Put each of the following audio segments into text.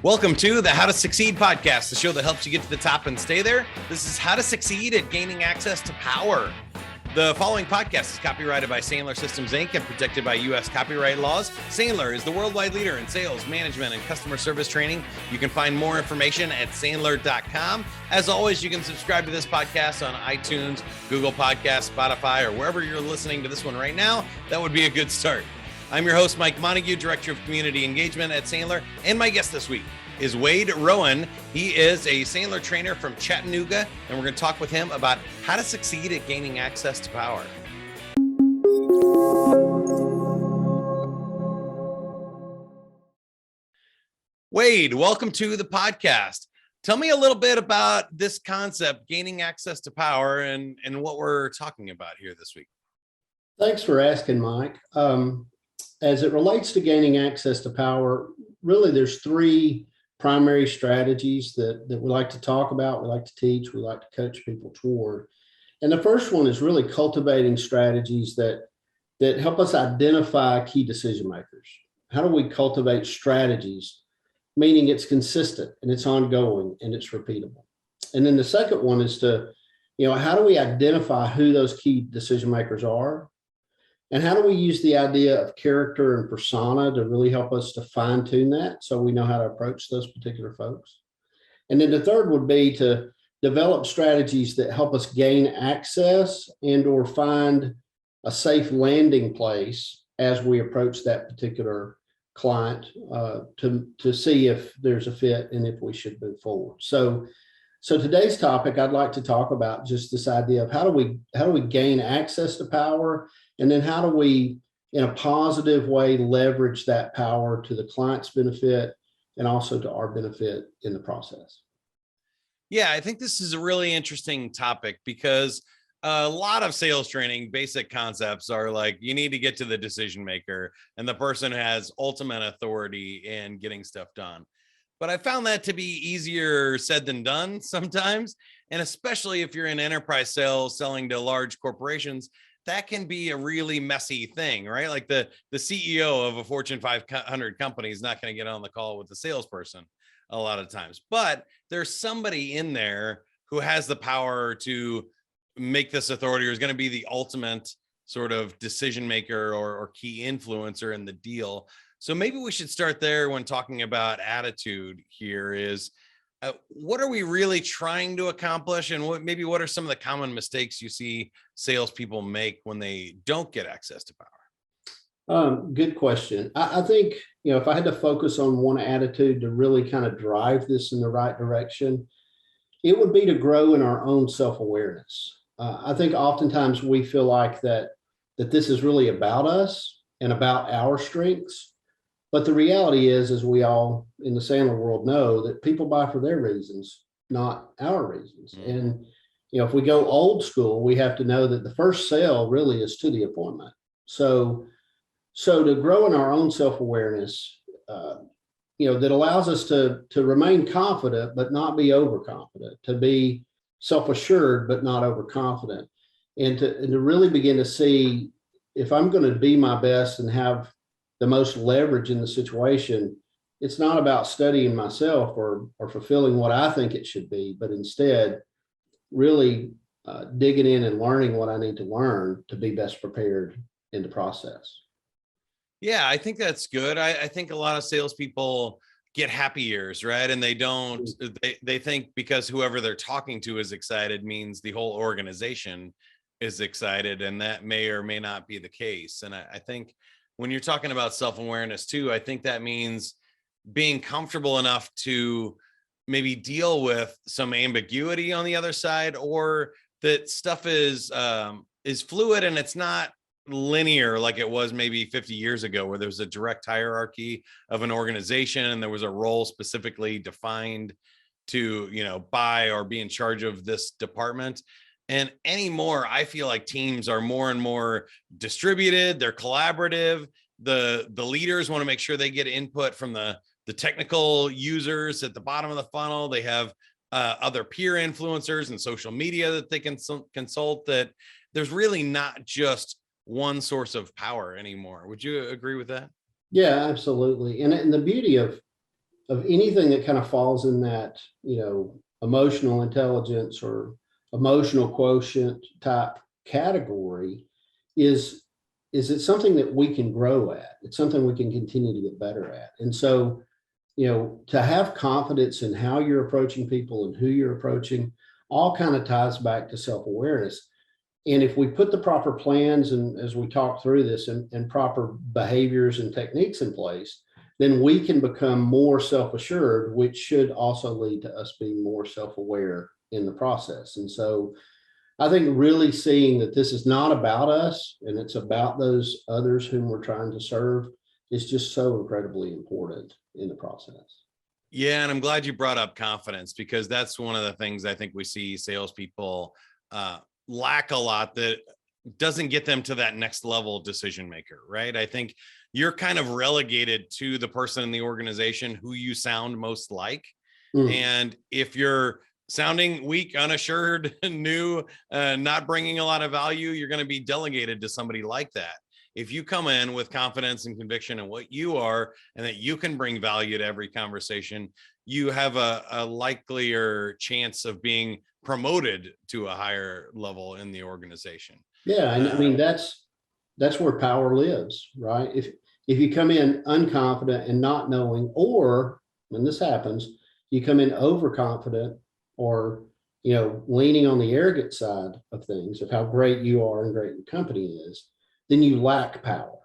Welcome to the How to Succeed podcast, the show that helps you get to the top and stay there. This is how to succeed at gaining access to power. The following podcast is copyrighted by Sandler Systems, Inc. and protected by U.S. copyright laws. Sandler is the worldwide leader in sales, management, and customer service training. You can find more information at sandler.com. As always, you can subscribe to this podcast on iTunes, Google Podcasts, Spotify, or wherever you're listening to this one right now. That would be a good start. I'm your host, Mike Montague, Director of Community Engagement at Sandler, and my guest this week is Wade Rowan. He is a Sandler trainer from Chattanooga, and we're going to talk with him about how to succeed at gaining access to power. Wade, welcome to the podcast. Tell me a little bit about this concept, gaining access to power, and what we're talking about here this week. Thanks for asking, Mike. As it relates to gaining access to power, really there's three primary strategies that we like to talk about, we like to teach, we like to coach people toward. And the first one is really cultivating strategies that help us identify key decision makers. How do we cultivate strategies, meaning it's consistent and it's ongoing and it's repeatable? And then the second one is how do we identify who those key decision makers are? And how do we use the idea of character and persona to really help us to fine tune that so we know how to approach those particular folks? And then the third would be to develop strategies that help us gain access and or find a safe landing place as we approach that particular client to see if there's a fit and if we should move forward. So today's topic, I'd like to talk about just this idea of how do we gain access to power, and then how do we, in a positive way, leverage that power to the client's benefit and also to our benefit in the process. Yeah, I think this is a really interesting topic because a lot of sales training, basic concepts are like, you need to get to the decision maker and the person has ultimate authority in getting stuff done. But I found that to be easier said than done sometimes. And especially if you're in enterprise sales, selling to large corporations, that can be a really messy thing, right? Like the CEO of a Fortune 500 company is not going to get on the call with the salesperson a lot of times, but there's somebody in there who has the power to make this authority, or is going to be the ultimate sort of decision maker or key influencer in the deal. So maybe we should start there when talking about attitude here is, what are we really trying to accomplish? And what are some of the common mistakes you see salespeople make when they don't get access to power? Good question. I think, if I had to focus on one attitude to really kind of drive this in the right direction, it would be to grow in our own self-awareness. I think oftentimes we feel like that this is really about us and about our strengths. But the reality is, as we all in the Sandler world know, that people buy for their reasons, not our reasons. Mm-hmm. And, if we go old school, we have to know that the first sale really is to the appointment. So to grow in our own self-awareness, that allows us to remain confident, but not be overconfident, to be self-assured, but not overconfident, and to really begin to see if I'm going to be my best and have the most leverage in the situation, it's not about studying myself or fulfilling what I think it should be, but instead really digging in and learning what I need to learn to be best prepared in the process. Yeah, I think that's good. I think a lot of salespeople get happy ears, right? And they think because whoever they're talking to is excited means the whole organization is excited, and that may or may not be the case. And I think when you're talking about self-awareness too, I think that means being comfortable enough to maybe deal with some ambiguity on the other side, or that stuff is fluid and it's not linear like it was maybe 50 years ago, where there was a direct hierarchy of an organization and there was a role specifically defined to, buy or be in charge of this department. And anymore, I feel like teams are more and more distributed. They're collaborative. The leaders want to make sure they get input from the technical users at the bottom of the funnel. They have other peer influencers and social media that they can consult. That there's really not just one source of power anymore. Would you agree with that? Yeah, absolutely. And the beauty of of anything that kind of falls in that, emotional intelligence or emotional quotient type category is it something that we can grow at? It's something we can continue to get better at. And so, to have confidence in how you're approaching people and who you're approaching all kind of ties back to self-awareness. And if we put the proper plans and as we talk through this and proper behaviors and techniques in place, then we can become more self-assured, which should also lead to us being more self-aware in the process. And so I think really seeing that this is not about us and it's about those others whom we're trying to serve is just so incredibly important in the process. Yeah, and I'm glad you brought up confidence, because that's one of the things I think we see salespeople lack a lot, that doesn't get them to that next level decision maker, right? I think you're kind of relegated to the person in the organization who you sound most like. And if you're sounding weak, unassured, new, not bringing a lot of value, you're going to be delegated to somebody like that. If you come in with confidence and conviction in what you are and that you can bring value to every conversation, you have a likelier chance of being promoted to a higher level in the organization. Yeah, and I mean that's where power lives, right? If you come in unconfident and not knowing, or when this happens, you come in overconfident or leaning on the arrogant side of things of how great you are and great your company is, then you lack power.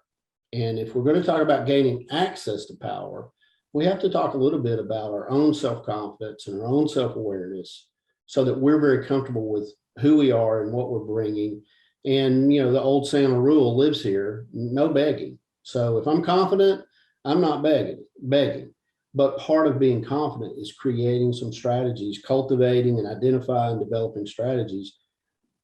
And if we're going to talk about gaining access to power, we have to talk a little bit about our own self-confidence and our own self-awareness so that we're very comfortable with who we are and what we're bringing. And, the old Sandler rule lives here, no begging. So if I'm confident, I'm not begging. But part of being confident is creating some strategies, cultivating and identifying, developing strategies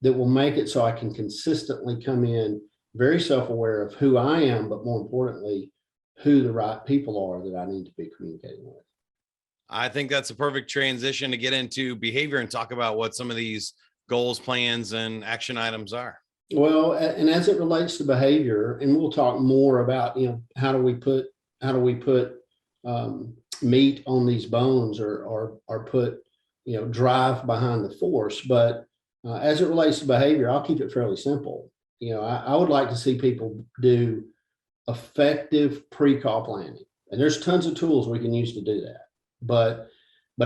that will make it so I can consistently come in very self-aware of who I am, but more importantly, who the right people are that I need to be communicating with. I think that's a perfect transition to get into behavior and talk about what some of these goals, plans, and action items are. Well, and as it relates to behavior, and we'll talk more about, how do we put meat on these bones or put, drive behind the force. But as it relates to behavior, I'll keep it fairly simple. I would like to see people do effective pre-call planning, and there's tons of tools we can use to do that. But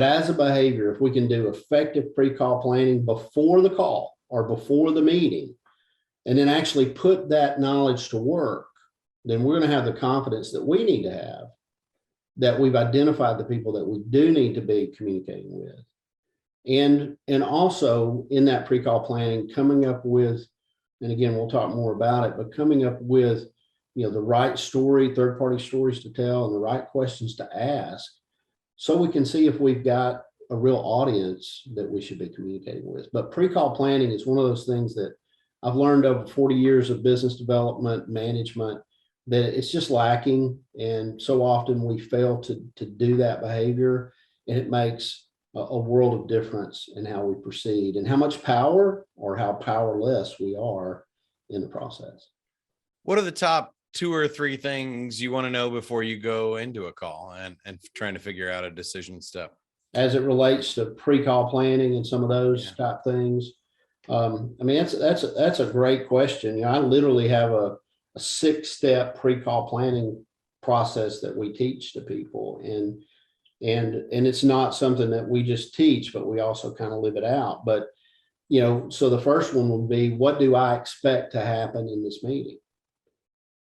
as a behavior, if we can do effective pre-call planning before the call or before the meeting, and then actually put that knowledge to work, then we're going to have the confidence that we need to have, that we've identified the people that we do need to be communicating with. And also in that pre-call planning, coming up with, and again, we'll talk more about it, but coming up with, the right story, third-party stories to tell, and the right questions to ask, so we can see if we've got a real audience that we should be communicating with. But pre-call planning is one of those things that I've learned over 40 years of business development, management, that it's just lacking. And so often we fail to do that behavior, and it makes a world of difference in how we proceed and how much power or how powerless we are in the process. What are the top 2 or 3 things you want to know before you go into a call and trying to figure out a decision step? As it relates to pre-call planning and some of those type things. I mean, that's a great question. I literally have a 6-step pre-call planning process that we teach to people, and it's not something that we just teach, but we also kind of live it out. But so the first one would be, what do I expect to happen in this meeting?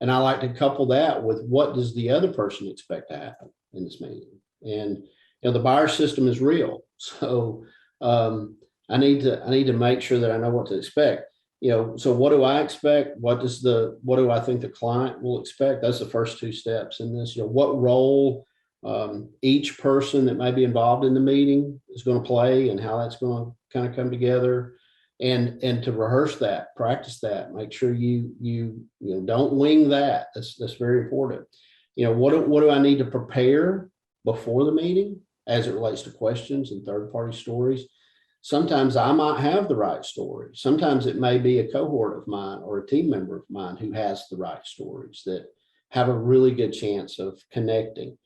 And I like to couple that with, what does the other person expect to happen in this meeting? And the buyer system is real, so I need to make sure that I know what to expect. So what do I expect? What do I think the client will expect? That's the first 2 steps in this. What role each person that may be involved in the meeting is going to play, and how that's going to kind of come together, and to rehearse that, practice that, make sure you don't wing that. That's very important. What do I need to prepare before the meeting as it relates to questions and third-party stories? Sometimes I might have the right story. Sometimes it may be a cohort of mine or a team member of mine who has the right stories that have a really good chance of connecting.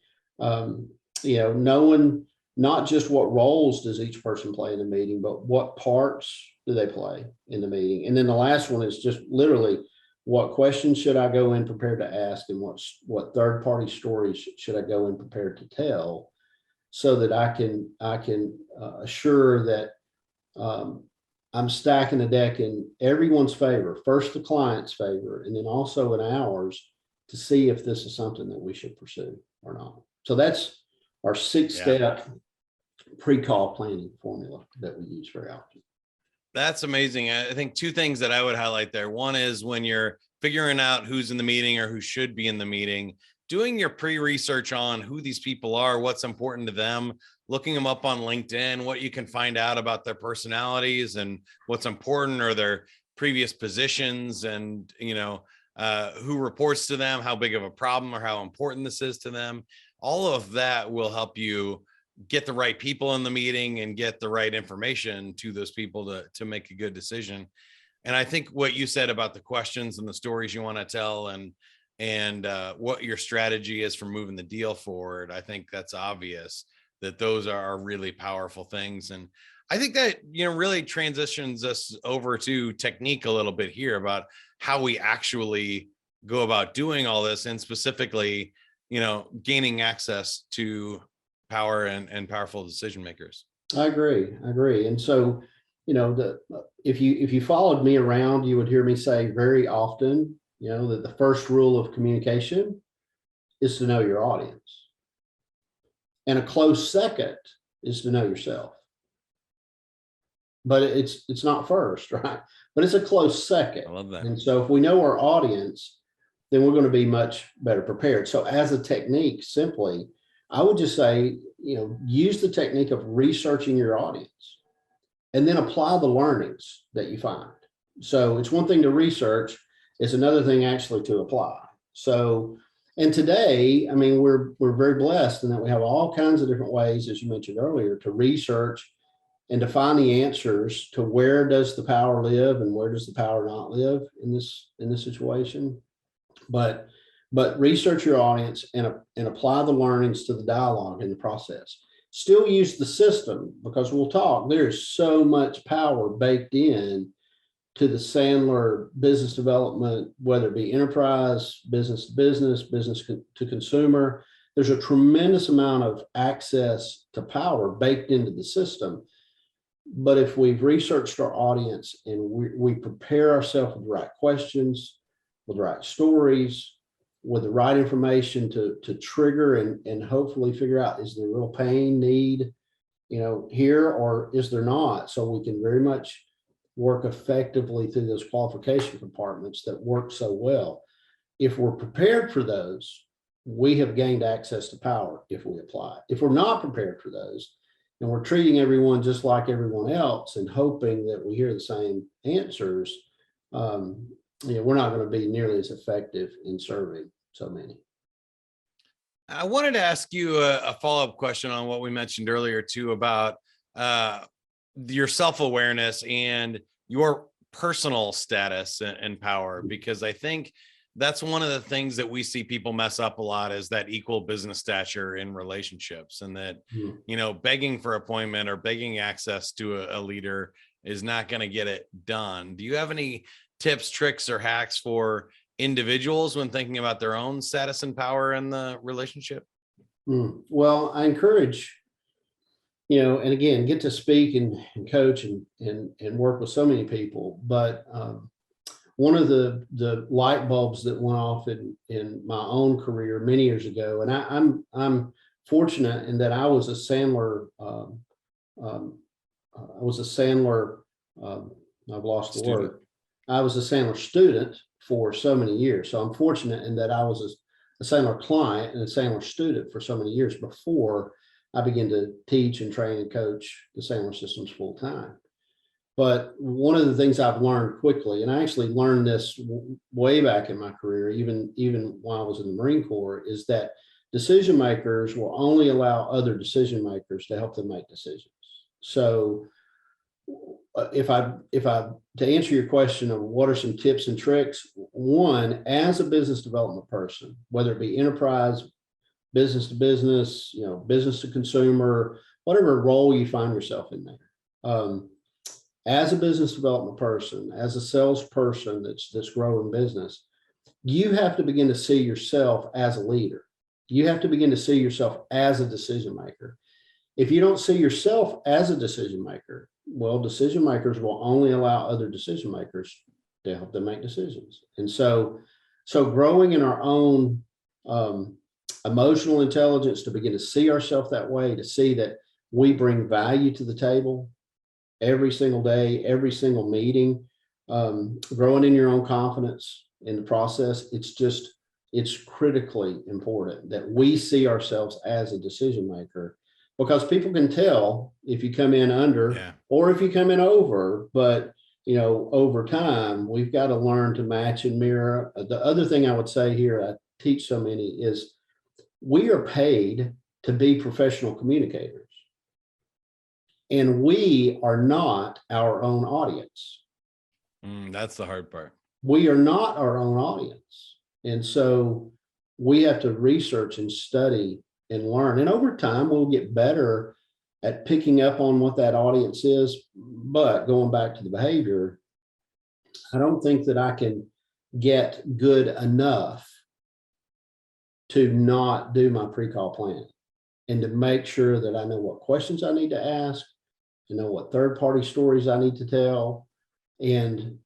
knowing not just what roles does each person play in the meeting, but what parts do they play in the meeting. And then the last one is just literally, what questions should I go in prepared to ask, and what third party stories should I go in prepared to tell, so that I can assure that I'm stacking the deck in everyone's favor, first the client's favor, and then also in ours, to see if this is something that we should pursue or not. So that's our 6-step pre-call planning formula that we use very often. That's amazing. I think two things that I would highlight there. One is when you're figuring out who's in the meeting or who should be in the meeting, doing your pre-research on who these people are, what's important to them, looking them up on LinkedIn, what you can find out about their personalities and what's important, or their previous positions, and, who reports to them, how big of a problem or how important this is to them. All of that will help you get the right people in the meeting and get the right information to those people to make a good decision. And I think what you said about the questions and the stories you want to tell, and what your strategy is for moving the deal forward, I think that's obvious that those are really powerful things. And I think that, really transitions us over to technique a little bit here about how we actually go about doing all this, and specifically, gaining access to power and powerful decision makers. I agree. And so, if you followed me around, you would hear me say very often, that the first rule of communication is to know your audience. And a close second is to know yourself. But it's not first, right? But it's a close second. I love that. And so if we know our audience, then we're going to be much better prepared. So as a technique, simply, I would just say, use the technique of researching your audience and then apply the learnings that you find. So it's one thing to research, it's another thing actually to apply. So, and today, we're very blessed in that we have all kinds of different ways, as you mentioned earlier, to research and to find the answers to where does the power live and where does the power not live in this situation. But research your audience and apply the learnings to the dialogue in the process. Still use the system, because we'll talk, there's so much power baked in to the Sandler business development, whether it be enterprise, business to business, business to consumer. There's a tremendous amount of access to power baked into the system. But if we've researched our audience and we prepare ourselves with the right questions, with the right stories, with the right information to trigger and hopefully figure out, is there real pain, need, here, or is there not? So we can very much work effectively through those qualification compartments that work so well. If we're prepared for those, we have gained access to power if we apply. If we're not prepared for those, and we're treating everyone just like everyone else and hoping that we hear the same answers, we're not going to be nearly as effective in serving so many. I wanted to ask you a follow-up question on what we mentioned earlier too, about your self-awareness and your personal status and power, because I think that's one of the things that we see people mess up a lot, is that equal business stature in relationships, and that, begging for appointment or begging access to a leader is not going to get it done. Do you have any tips, tricks, or hacks for individuals when thinking about their own status and power in the relationship? Well, I encourage, and again, get to speak and coach and work with so many people. But one of the light bulbs that went off in my own career many years ago, and I'm fortunate in that I was a Sandler, I've lost the word. I was a Sandler student for so many years. So I'm fortunate in that I was a Sandler client and a Sandler student for so many years before I began to teach and train and coach the Sandler systems full time. But one of the things I've learned quickly, and I actually learned this way back in my career, even while I was in the Marine Corps, is that decision makers will only allow other decision makers to help them make decisions. So if I to answer your question of what are some tips and tricks, one, as a business development person, whether it be enterprise, business to business, business to consumer, whatever role you find yourself in there. As a business development person, as a salesperson that's growing business, you have to begin to see yourself as a leader. You have to begin to see yourself as a decision maker. If you don't see yourself as a decision maker, well, decision makers will only allow other decision makers to help them make decisions. And so growing in our own emotional intelligence to begin to see ourselves that way, to see that we bring value to the table every single day, every single meeting, growing in your own confidence in the process, it's critically important that we see ourselves as a decision maker, because people can tell if you come in under or if you come in over. But over time, we've got to learn to match and mirror. The other thing I would say here, I teach so many, is we are paid to be professional communicators, and we are not our own audience. That's the hard part. We are not our own audience. And so we have to research and study and learn. And over time, we'll get better at picking up on what that audience is. But going back to the behavior, I don't think that I can get good enough to not do my pre-call plan and to make sure that I know what questions I need to ask, to know what third-party stories I need to tell. And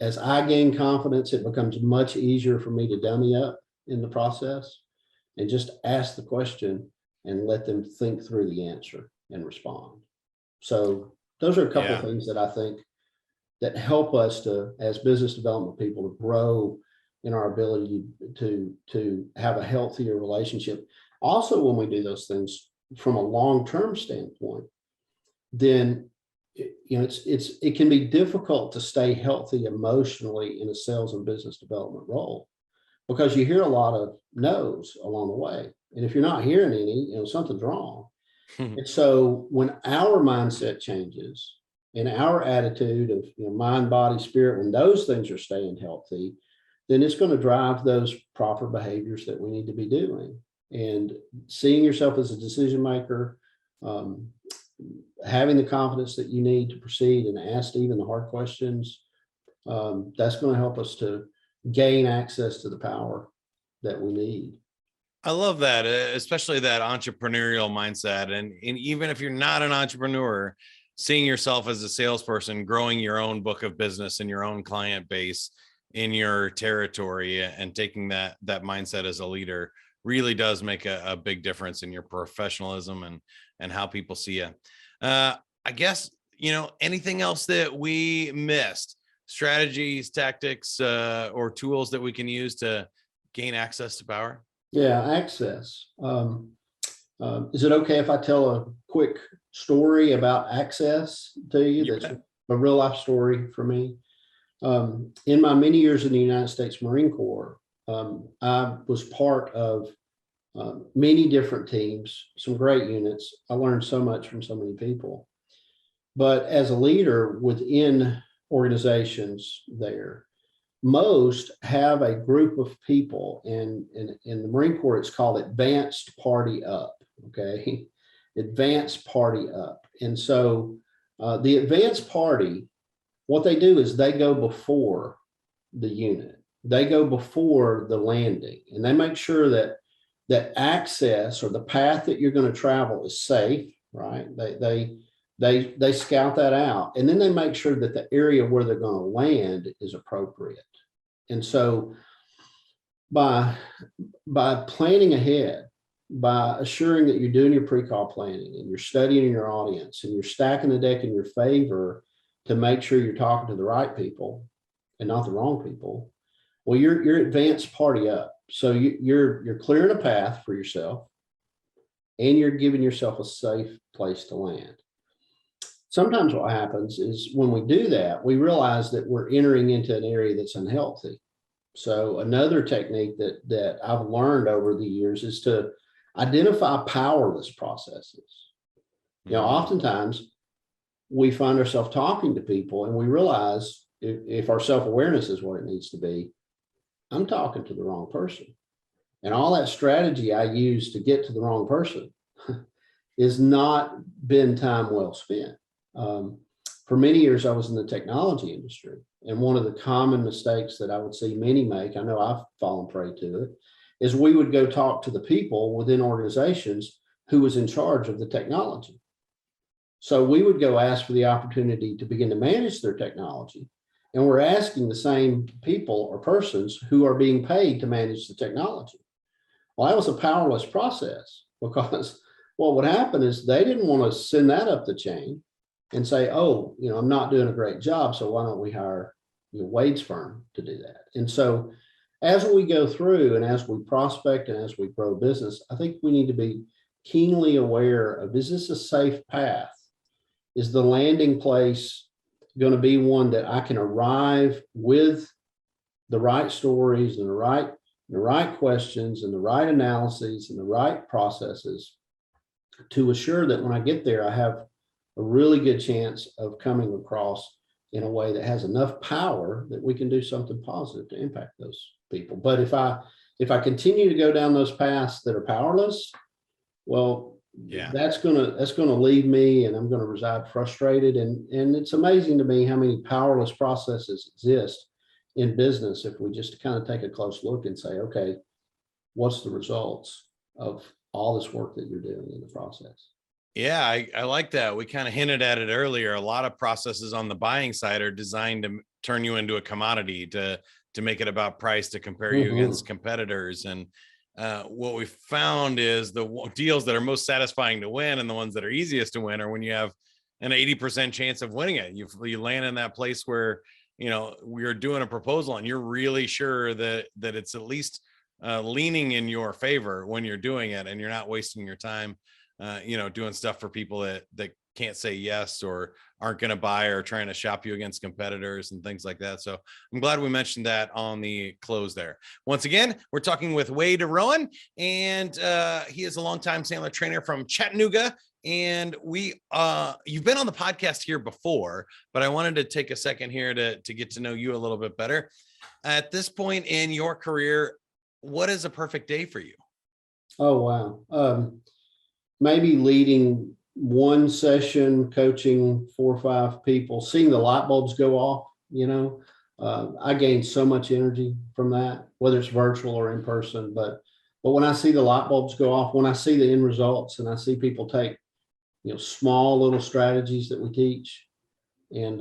as I gain confidence, it becomes much easier for me to dummy up in the process and just ask the question and let them think through the answer and respond. So those are a couple of things that I think that help us to, as business development people, to grow in our ability to have a healthier relationship. Also, when we do those things from a long-term standpoint, then it can be difficult to stay healthy emotionally in a sales and business development role, because you hear a lot of no's along the way. And if you're not hearing any, something's wrong. And so when our mindset changes and our attitude of mind, body, spirit, when those things are staying healthy, then it's going to drive those proper behaviors that we need to be doing. And seeing yourself as a decision maker, having the confidence that you need to proceed and ask even the hard questions, that's going to help us to gain access to the power that we need. I love that, especially that entrepreneurial mindset. And even if you're not an entrepreneur, seeing yourself as a salesperson, growing your own book of business and your own client base in your territory, and taking that mindset as a leader really does make a big difference in your professionalism and how people see you. I guess, anything else that we missed, strategies, tactics, or tools that we can use to gain access to power? Yeah, access. Is it okay if I tell a quick story about access to you? That's a real life story for me. In my many years in the United States Marine Corps, I was part of many different teams, some great units. I learned so much from so many people. But as a leader within organizations there, most have a group of people, and in the Marine Corps, it's called advanced party up. Okay. Advanced party up. And so the advanced party, what they do is they go before the unit. They go before the landing, and they make sure that access or the path that you're going to travel is safe, right? They scout that out, and then they make sure that the area where they're going to land is appropriate. And so by planning ahead, by assuring that you're doing your pre-call planning and you're studying your audience and you're stacking the deck in your favor to make sure you're talking to the right people and not the wrong people, well, you're advanced party up. So you're clearing a path for yourself, and you're giving yourself a safe place to land. Sometimes what happens is when we do that, we realize that we're entering into an area that's unhealthy. So another technique that I've learned over the years is to identify powerless processes. Oftentimes we find ourselves talking to people and we realize if our self-awareness is what it needs to be, I'm talking to the wrong person. And all that strategy I used to get to the wrong person is not been time well spent. For many years, I was in the technology industry. And one of the common mistakes that I would see many make, I know I've fallen prey to it, is we would go talk to the people within organizations who was in charge of the technology. So we would go ask for the opportunity to begin to manage their technology. And we're asking the same people or persons who are being paid to manage the technology. Well, that was a powerless process, because what would happen is they didn't want to send that up the chain and say, oh, I'm not doing a great job, so why don't we hire Wade's firm to do that? And so as we go through and as we prospect and as we grow business, I think we need to be keenly aware of, is this a safe path? Is the landing place going to be one that I can arrive with the right stories and the right questions and the right analyses and the right processes to assure that when I get there, I have a really good chance of coming across in a way that has enough power that we can do something positive to impact those people. But if I continue to go down those paths that are powerless, well, yeah, that's gonna leave me, and I'm gonna reside frustrated. And it's amazing to me how many powerless processes exist in business if we just kind of take a close look and say, okay, what's the results of all this work that you're doing in the process? Yeah, I like that. We kind of hinted at it earlier. A lot of processes on the buying side are designed to turn you into a commodity, to make it about price, to compare you against competitors. And what we found is the deals that are most satisfying to win and the ones that are easiest to win are when you have an 80% chance of winning it. You land in that place where, we're doing a proposal and you're really sure that it's at least leaning in your favor when you're doing it, and you're not wasting your time doing stuff for people that can't say yes or aren't going to buy, or trying to shop you against competitors and things like that. So I'm glad we mentioned that on the close there. Once again, we're talking with Wade Rowan, and he is a longtime Sandler trainer from Chattanooga. And you've been on the podcast here before, but I wanted to take a second here to get to know you a little bit better. At this point in your career, what is a perfect day for you? Oh, wow. Maybe leading one session, coaching 4 or 5 people, seeing the light bulbs go off. I gain so much energy from that, whether it's virtual or in person. But when I see the light bulbs go off, when I see the end results, and I see people take, small little strategies that we teach and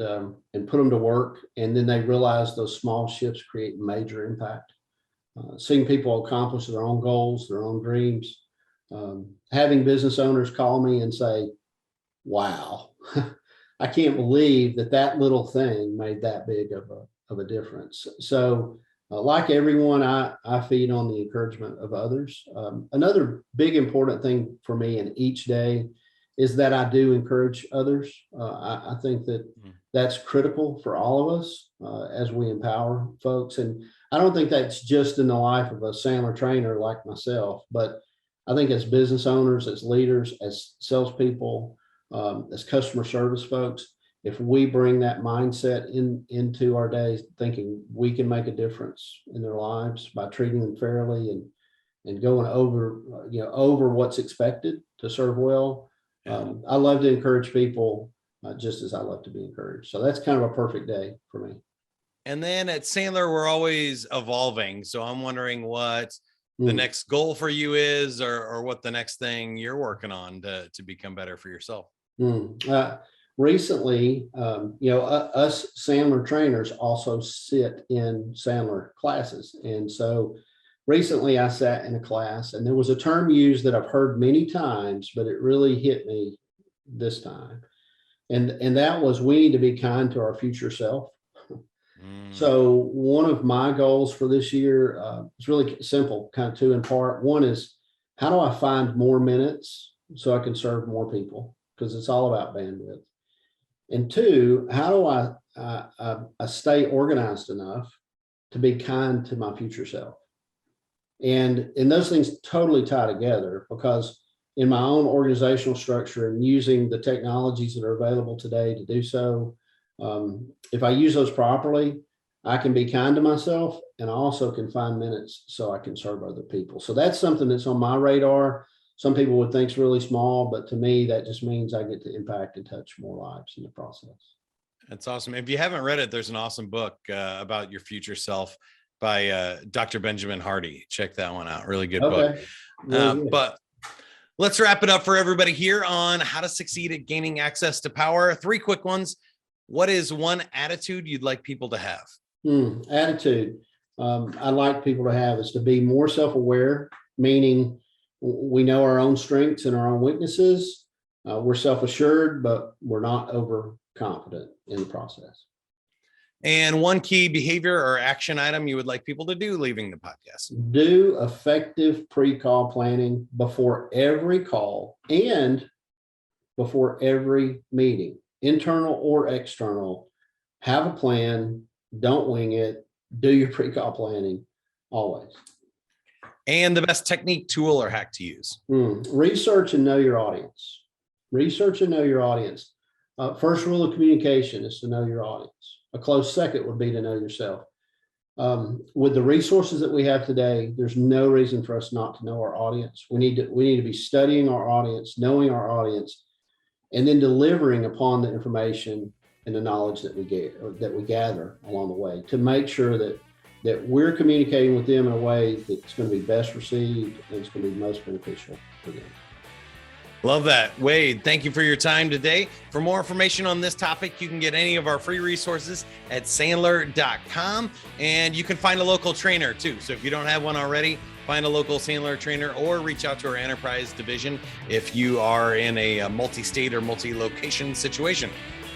put them to work, and then they realize those small shifts create major impact. Seeing people accomplish their own goals, their own dreams. Having business owners call me and say, wow, I can't believe that little thing made that big of a difference. So like everyone, I feed on the encouragement of others. Another big important thing for me in each day is that I do encourage others. I think that that's critical for all of us as we empower folks. And I don't think that's just in the life of a Sandler trainer like myself, but I think as business owners, as leaders, as salespeople, as customer service folks, if we bring that mindset into our days, thinking we can make a difference in their lives by treating them fairly and going over what's expected to serve well. I love to encourage people just as I love to be encouraged. So that's kind of a perfect day for me. And then at Sandler, we're always evolving. So I'm wondering what the next goal for you is, or what the next thing you're working on to become better for yourself. Recently, us Sandler trainers also sit in Sandler classes. And so recently I sat in a class, and there was a term used that I've heard many times, but it really hit me this time. And that was, we need to be kind to our future self. So one of my goals for this year is really simple, kind of 2 in part. One is, how do I find more minutes so I can serve more people? Because it's all about bandwidth. And 2, how do I stay organized enough to be kind to my future self? And those things totally tie together, because in my own organizational structure and using the technologies that are available today to do so, if I use those properly, I can be kind to myself, and I also can find minutes so I can serve other people. So that's something that's on my radar. Some people would think it's really small, but to me, that just means I get to impact and touch more lives in the process. That's awesome. If you haven't read it, there's an awesome book about your future self by Dr. Benjamin Hardy. Check that one out. Really good book. Really good. But let's wrap it up for everybody here on how to succeed at gaining access to power. 3 quick ones. What is one attitude you'd like people to have? Attitude I'd like people to have is to be more self-aware, meaning we know our own strengths and our own weaknesses. We're self-assured, but we're not overconfident in the process. And one key behavior or action item you would like people to do leaving the podcast? Do effective pre-call planning before every call and before every meeting, internal or external. Have a plan. Don't wing it. Do your pre-call planning always. And the best technique, tool, or hack to use? Research and know your audience. Research and know your audience. First rule of communication is to know your audience. A close second would be to know yourself. With the resources that we have today, there's no reason for us not to know our audience. We need to be studying our audience, knowing our audience, and then delivering upon the information and the knowledge that we get or that we gather along the way to make sure that we're communicating with them in a way that's going to be best received and it's going to be most beneficial for them. Love that. Wade, thank you for your time today. For more information on this topic, you can get any of our free resources at Sandler.com, and you can find a local trainer too. So if you don't have one already, find a local Sandler trainer or reach out to our enterprise division if you are in a multi-state or multi-location situation.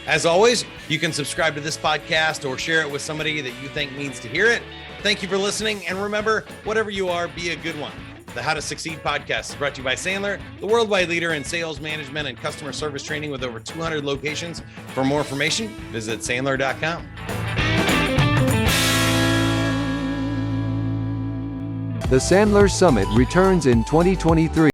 As always, you can subscribe to this podcast or share it with somebody that you think needs to hear it. Thank you for listening. And remember, whatever you are, be a good one. The How to Succeed podcast is brought to you by Sandler, the worldwide leader in sales management and customer service training with over 200 locations. For more information, visit Sandler.com. The Sandler Summit returns in 2023.